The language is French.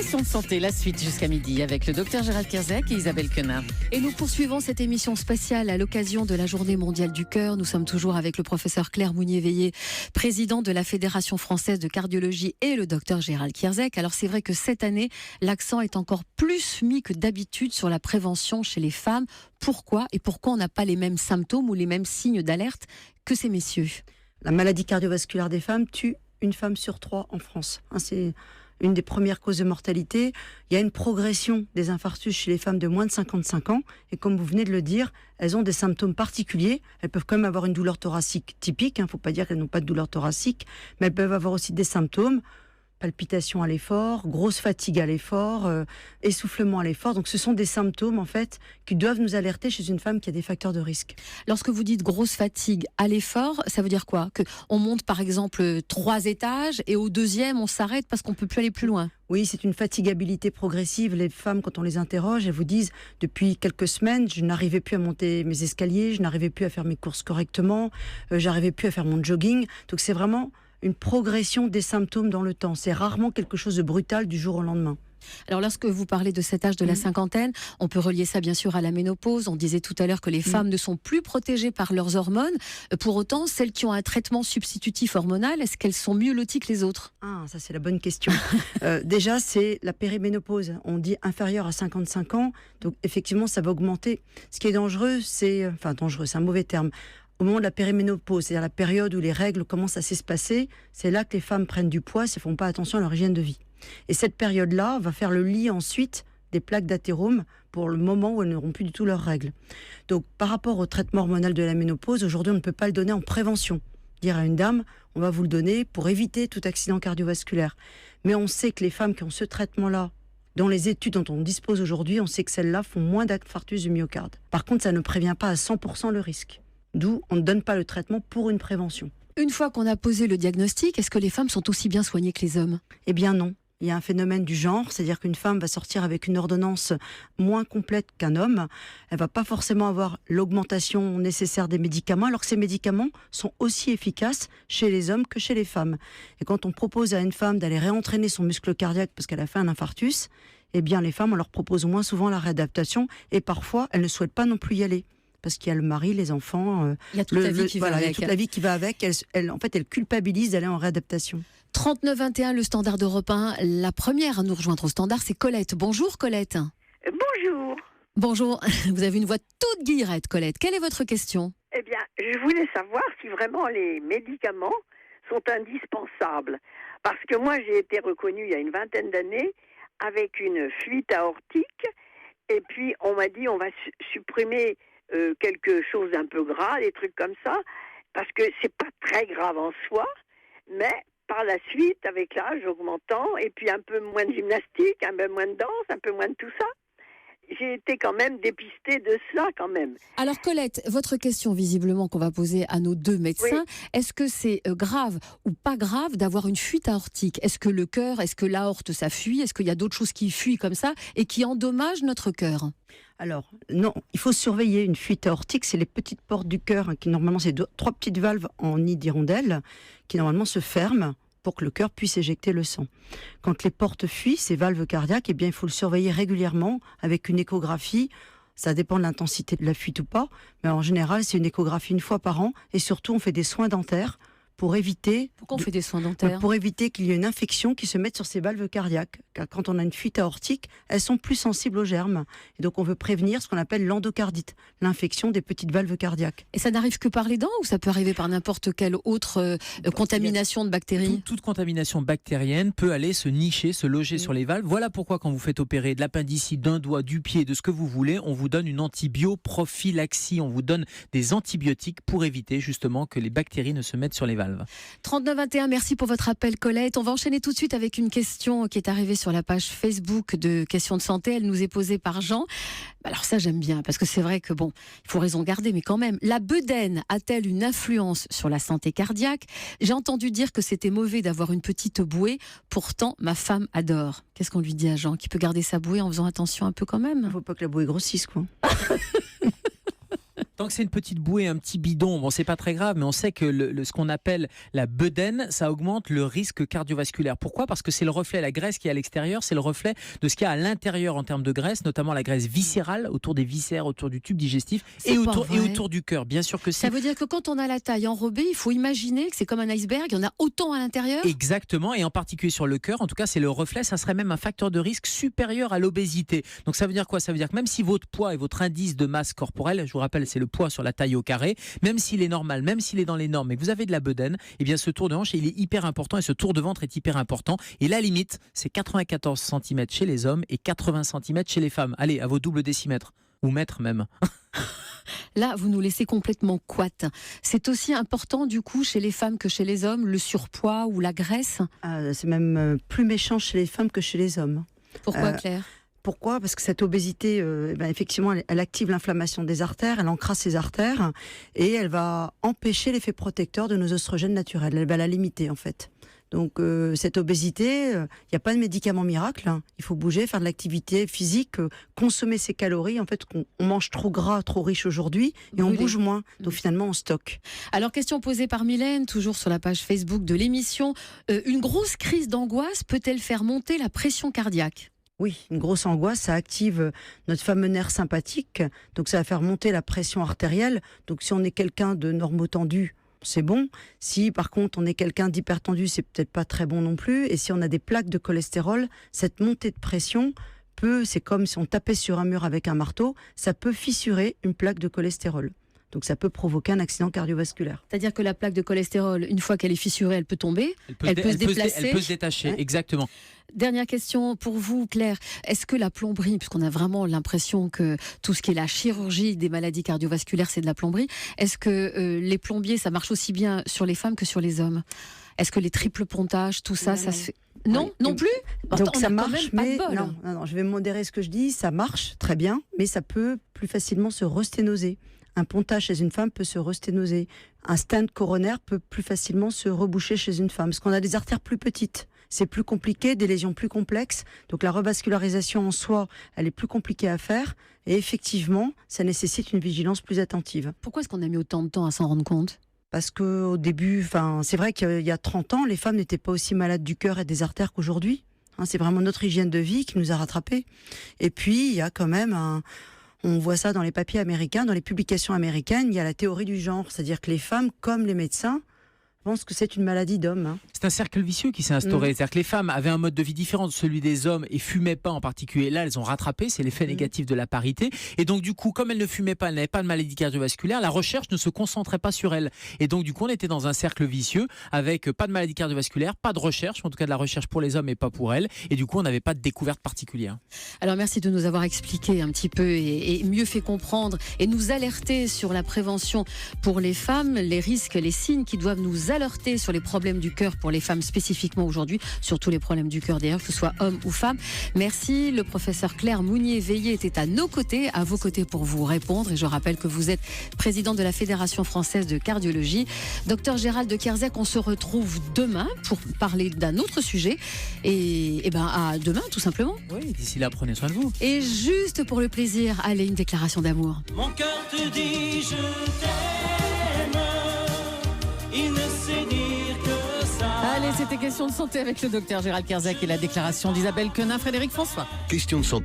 Question de santé, la suite jusqu'à midi avec le docteur Gérald Kierzek et Isabelle Quenard. Et nous poursuivons cette émission spéciale à l'occasion de la Journée mondiale du cœur. Nous sommes toujours avec le professeur Claire Mounier-Veillé, président de la Fédération française de cardiologie, et le docteur Gérald Kierzek. Alors c'est vrai que cette année, l'accent est encore plus mis que d'habitude sur la prévention chez les femmes. Pourquoi on n'a pas les mêmes symptômes ou les mêmes signes d'alerte que ces messieurs? La maladie cardiovasculaire des femmes tue une femme sur 3 en France. C'est une des premières causes de mortalité. Il y a une progression des infarctus chez les femmes de moins de 55 ans. Et comme vous venez de le dire, elles ont des symptômes particuliers. Elles peuvent quand même avoir une douleur thoracique typique. Il ne faut pas dire qu'elles n'ont pas de douleur thoracique. Mais elles peuvent avoir aussi des symptômes. Palpitations à l'effort, grosse fatigue à l'effort, essoufflement à l'effort. Donc ce sont des symptômes en fait qui doivent nous alerter chez une femme qui a des facteurs de risque. Lorsque vous dites grosse fatigue à l'effort, ça veut dire quoi? On monte par exemple 3 étages et au 2e on s'arrête parce qu'on ne peut plus aller plus loin? Oui, c'est une fatigabilité progressive. Les femmes, quand on les interroge, elles vous disent depuis quelques semaines, je n'arrivais plus à monter mes escaliers, je n'arrivais plus à faire mes courses correctement, j'arrivais plus à faire mon jogging. Donc c'est vraiment une progression des symptômes dans le temps. C'est rarement quelque chose de brutal du jour au lendemain. Alors lorsque vous parlez de cet âge de la cinquantaine, on peut relier ça bien sûr à la ménopause. On disait tout à l'heure que les femmes ne sont plus protégées par leurs hormones. Pour autant, celles qui ont un traitement substitutif hormonal, est-ce qu'elles sont mieux loties que les autres? Ça c'est la bonne question. Déjà, c'est la périménopause. On dit inférieure à 55 ans. Donc effectivement, ça va augmenter. Ce qui est dangereux, c'est un mauvais terme. Au moment de la périménopause, c'est-à-dire la période où les règles commencent à s'espacer, c'est là que les femmes prennent du poids si elles ne font pas attention à leur hygiène de vie. Et cette période-là va faire le lit ensuite des plaques d'athérome pour le moment où elles n'auront plus du tout leurs règles. Donc par rapport au traitement hormonal de la ménopause, aujourd'hui on ne peut pas le donner en prévention. Dire à une dame, on va vous le donner pour éviter tout accident cardiovasculaire. Mais on sait que les femmes qui ont ce traitement-là, dans les études dont on dispose aujourd'hui, on sait que celles-là font moins d'infarctus du myocarde. Par contre, ça ne prévient pas à 100% le risque. D'où on ne donne pas le traitement pour une prévention. Une fois qu'on a posé le diagnostic, est-ce que les femmes sont aussi bien soignées que les hommes? Eh bien non. Il y a un phénomène du genre, c'est-à-dire qu'une femme va sortir avec une ordonnance moins complète qu'un homme. Elle va pas forcément avoir l'augmentation nécessaire des médicaments, alors que ces médicaments sont aussi efficaces chez les hommes que chez les femmes. Et quand on propose à une femme d'aller réentraîner son muscle cardiaque parce qu'elle a fait un infarctus, eh bien les femmes, on leur propose moins souvent la réadaptation et parfois elles ne souhaitent pas non plus y aller. Parce qu'il y a le mari, les enfants, il y a toute la vie qui va avec. Il y a toute la vie qui va avec. Elle culpabilise d'aller en réadaptation. 3921, le standard d'Europe 1. La première à nous rejoindre au standard, c'est Colette. Bonjour Colette. Bonjour. Bonjour. Vous avez une voix toute guillerette, Colette. Quelle est votre question? Eh bien, je voulais savoir si vraiment les médicaments sont indispensables. Parce que moi, j'ai été reconnue il y a une vingtaine d'années avec une fuite aortique. Et puis, on m'a dit, on va supprimer quelque chose d'un peu gras, des trucs comme ça, parce que c'est pas très grave en soi, mais par la suite, avec l'âge augmentant, et puis un peu moins de gymnastique, un peu moins de danse, un peu moins de tout ça, j'ai été quand même dépistée de cela quand même. Alors Colette, votre question visiblement qu'on va poser à nos deux médecins, oui. Est-ce que c'est grave ou pas grave d'avoir une fuite aortique? Est-ce que le cœur, est-ce que l'aorte ça fuit? Est-ce qu'il y a d'autres choses qui fuient comme ça et qui endommagent notre cœur? Alors, non, il faut surveiller une fuite aortique, c'est les petites portes du cœur, qui normalement c'est 3 petites valves en nid d'hirondelle, qui normalement se ferment pour que le cœur puisse éjecter le sang. Quand les portes fuient, ces valves cardiaques, eh bien, il faut le surveiller régulièrement avec une échographie. Ça dépend de l'intensité de la fuite ou pas, mais en général, c'est une échographie 1 fois par an, et surtout, on fait des soins dentaires pour éviter... Pourquoi on fait des soins dentaires? Pour éviter qu'il y ait une infection qui se mette sur ces valves cardiaques. Car quand on a une fuite aortique, elles sont plus sensibles aux germes. Et donc on veut prévenir ce qu'on appelle l'endocardite, l'infection des petites valves cardiaques. Et ça n'arrive que par les dents ou ça peut arriver par n'importe quelle autre contamination de bactéries? Toute contamination bactérienne peut aller se nicher, se loger sur les valves. Voilà pourquoi quand vous faites opérer de l'appendicite, d'un doigt, du pied, de ce que vous voulez, on vous donne une antibioprophylaxie. On vous donne des antibiotiques pour éviter justement que les bactéries ne se mettent sur les valves. 3921, merci pour votre appel Colette. On va enchaîner tout de suite avec une question qui est arrivée sur la page Facebook de Questions de santé. Elle nous est posée par Jean. Alors ça j'aime bien parce que c'est vrai que bon, il faut raison garder, mais quand même, la bedaine a-t-elle une influence sur la santé cardiaque? J'ai entendu dire que c'était mauvais d'avoir une petite bouée, pourtant ma femme adore. Qu'est-ce qu'on lui dit à Jean? Qui peut garder sa bouée en faisant attention un peu quand même? Il ne faut pas que la bouée grossisse, quoi. Tant que c'est une petite bouée, un petit bidon, bon, c'est pas très grave, mais on sait que ce qu'on appelle la bedaine, ça augmente le risque cardiovasculaire. Pourquoi ? Parce que c'est le reflet, la graisse qui est à l'extérieur, c'est le reflet de ce qu'il y a à l'intérieur en termes de graisse, notamment la graisse viscérale, autour des viscères, autour du tube digestif et autour du cœur. Bien sûr que si. Ça veut dire que quand on a la taille enrobée, il faut imaginer que c'est comme un iceberg, il y en a autant à l'intérieur ? Exactement, et en particulier sur le cœur, en tout cas c'est le reflet, ça serait même un facteur de risque supérieur à l'obésité. Donc ça veut dire quoi ? Ça veut dire que même si votre poids et votre indice de masse corporelle, je vous rappelle c'est le poids sur la taille au carré, même s'il est normal, même s'il est dans les normes et que vous avez de la bedaine, eh bien ce tour de hanche il est hyper important et ce tour de ventre est hyper important. Et la limite c'est 94 cm chez les hommes et 80 cm chez les femmes. Allez, à vos doubles décimètres, ou mètres même. Là, vous nous laissez complètement couates. C'est aussi important du coup chez les femmes que chez les hommes, le surpoids ou la graisse ? C'est même plus méchant chez les femmes que chez les hommes. Pourquoi, Claire ? Pourquoi ? Parce que cette obésité, effectivement, elle active l'inflammation des artères, elle encrasse les artères et elle va empêcher l'effet protecteur de nos oestrogènes naturels. Elle va la limiter en fait. Donc cette obésité, il n'y a pas de médicament miracle. Hein. Il faut bouger, faire de l'activité physique, consommer ses calories. En fait, on mange trop gras, trop riche aujourd'hui et on bouge moins. Donc finalement, on stocke. Alors, question posée par Mylène, toujours sur la page Facebook de l'émission. Une grosse crise d'angoisse peut-elle faire monter la pression cardiaque ? Oui, une grosse angoisse, ça active notre fameux nerf sympathique. Donc ça va faire monter la pression artérielle. Donc si on est quelqu'un de normotendu, c'est bon. Si par contre on est quelqu'un d'hypertendu, c'est peut-être pas très bon non plus. Et si on a des plaques de cholestérol, cette montée de pression c'est comme si on tapait sur un mur avec un marteau, ça peut fissurer une plaque de cholestérol. Donc ça peut provoquer un accident cardiovasculaire. C'est-à-dire que la plaque de cholestérol, une fois qu'elle est fissurée, elle peut tomber, elle peut se déplacer. Elle peut se détacher, exactement. Dernière question pour vous, Claire. Est-ce que la plomberie, puisqu'on a vraiment l'impression que tout ce qui est la chirurgie des maladies cardiovasculaires, c'est de la plomberie, est-ce que les plombiers, ça marche aussi bien sur les femmes que sur les hommes ? Est-ce que les triples pontages, tout ça, ça se fait... Non, oui, non plus. Donc ça marche, mais non, je vais modérer ce que je dis. Ça marche très bien, mais ça peut plus facilement se resténoser. Un pontage chez une femme peut se resténoser. Un stent coronaire peut plus facilement se reboucher chez une femme, parce qu'on a des artères plus petites. C'est plus compliqué, des lésions plus complexes. Donc la revascularisation en soi, elle est plus compliquée à faire. Et effectivement, ça nécessite une vigilance plus attentive. Pourquoi est-ce qu'on a mis autant de temps à s'en rendre compte ? Parce qu'au début, c'est vrai qu'il y a 30 ans, les femmes n'étaient pas aussi malades du cœur et des artères qu'aujourd'hui. C'est vraiment notre hygiène de vie qui nous a rattrapés. Et puis, il y a quand même on voit ça dans les papiers américains, dans les publications américaines, il y a la théorie du genre. C'est-à-dire que les femmes, comme les médecins, pensent que c'est une maladie d'homme. Hein. C'est un cercle vicieux qui s'est instauré. C'est-à-dire que les femmes avaient un mode de vie différent de celui des hommes et fumaient pas en particulier. Là, elles ont rattrapé, c'est l'effet négatif de la parité. Et donc, du coup, comme elles ne fumaient pas, elles n'avaient pas de maladie cardiovasculaire, la recherche ne se concentrait pas sur elles. Et donc, du coup, on était dans un cercle vicieux avec pas de maladie cardiovasculaire, pas de recherche, en tout cas de la recherche pour les hommes et pas pour elles. Et du coup, on n'avait pas de découverte particulière. Alors, merci de nous avoir expliqué un petit peu et mieux fait comprendre et nous alerter sur la prévention pour les femmes, les risques, les signes qui doivent nous alerter sur les problèmes du cœur pour les femmes spécifiquement aujourd'hui, sur tous les problèmes du cœur d'ailleurs, que ce soit homme ou femme. Merci. Le professeur Claire Mounier-Veillé était à nos côtés, à vos côtés pour vous répondre. Et je rappelle que vous êtes présidente de la Fédération française de cardiologie. Docteur Gérald de Kerzec, on se retrouve demain pour parler d'un autre sujet. Et à demain, tout simplement. Oui, d'ici là, prenez soin de vous. Et juste pour le plaisir, allez, une déclaration d'amour. Mon cœur te dit je t'aime, il ne sait dire que ça. Allez, c'était question de santé avec le docteur Gérald Kerzec et la déclaration d'Isabelle Quenin, Frédéric François. Question de santé.